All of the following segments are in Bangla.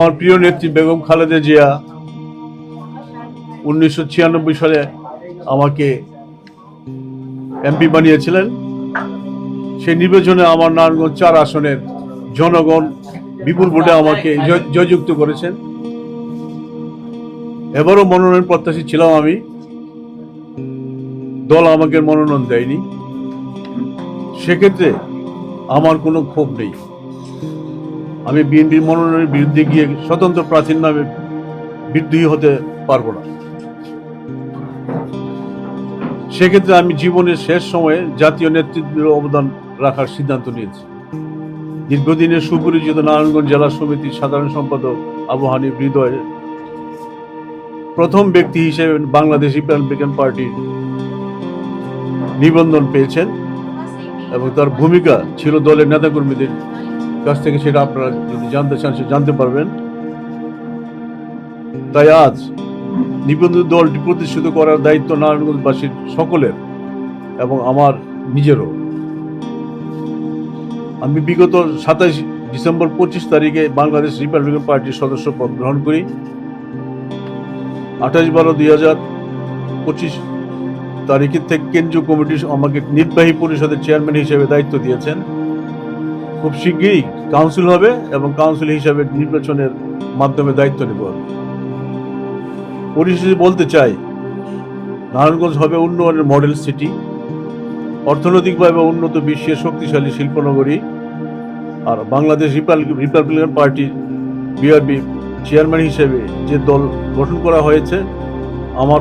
আমার প্রিয় নেত্রী বেগম খালেদা জিয়া 1996 সালে আমাকে এমপি বানিয়েছিলেন। সেই নির্বাচনে আমার নারায়ণগঞ্জ 4 আসনের জনগণ বিপুল ভোটে আমাকে জয়যুক্ত করেছেন। এবারও মনোনয়ন প্রত্যাশী ছিলাম আমি, দল আমাকে মনোনয়ন দেয়নি। সেক্ষেত্রে আমার কোনো ক্ষোভ নেই। আমি বিএনপির মনোনয়নের বিরুদ্ধে গিয়ে স্বতন্ত্র প্রার্থীর নামে বিদ্রোহী হতে পারবো না। সেক্ষেত্রে আমি জীবনের শেষ সময়ে জাতীয় নেতৃত্বের অবদান রাখার সিদ্ধান্ত নিয়েছি। দীর্ঘদিনের সুপরিচিত নারায়ণগঞ্জ জেলা সমিতির সাধারণ সম্পাদক আবু হানিফ হৃদয় প্রথম ব্যক্তি হিসেবে বাংলাদেশ রিপাবলিকান পার্টির নিবন্ধন পেয়েছেন এবং তার ভূমিকা ছিল দলের নেতাকর্মীদের কাছ থেকে, সেটা আপনারা যদি জানতে চান সে জানতে পারবেন। তাই আজ নিবন্ধিত দলটি প্রতিষ্ঠিত করার দায়িত্ব নারায়ণগঞ্জবাসীর সকলের এবং আমার নিজেরও। আমি বিগত 27 ডিসেম্বর 25 তারিখে বাংলাদেশ রিপাবলিকান পার্টির সদস্য পদ গ্রহণ করি। 28/12/2025 তারিখের থেকে কেন্দ্রীয় কমিটি আমাকে নির্বাহী পরিষদের চেয়ারম্যান হিসেবে দায়িত্ব দিয়েছেন। খুব শীঘ্রই কাউন্সিল হবে এবং কাউন্সিল হিসাবে নির্বাচনের মাধ্যমে দায়িত্ব নেব। পরিশেষে বলতে চাই, নারায়ণগঞ্জ হবে উন্নয়নের মডেল সিটি, অর্থনৈতিকভাবে উন্নত বিশ্বের শক্তিশালী শিল্পনগরী। আর Bangladesh Republican Party BRP chairman হিসেবে যে দল গঠন করা হয়েছে, আমার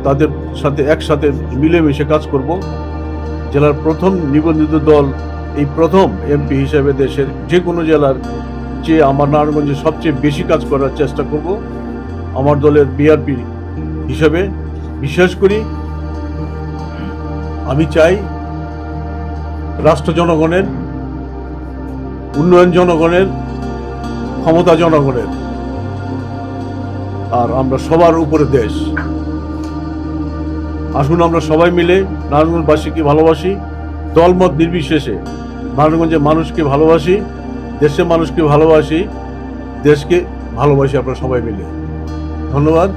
তাদের সাথে একসাথে মিলেমিশে কাজ করব। জেলার প্রথম নিবন্ধিত দল, এই প্রথম এমপি হিসেবে দেশের যে কোনো জেলার চেয়ে আমার নারায়ণগঞ্জে সবচেয়ে বেশি কাজ করার চেষ্টা করব। আমার দলের বিআরপি হিসেবে বিশ্বাস করি। আমি চাই রাষ্ট্র জনগণের, উন্নয়ন জনগণের, ক্ষমতা জনগণের, আর আমরা সবার উপরে দেশ। আসুন আমরা সবাই মিলে নারায়ণগঞ্জবাসীকে ভালোবাসি, দলমত নির্বিশেষে নারায়ণগঞ্জের মানুষকে ভালোবাসি, দেশের মানুষকে ভালোবাসি, দেশকে ভালোবাসি আমরা সবাই মিলে। ধন্যবাদ।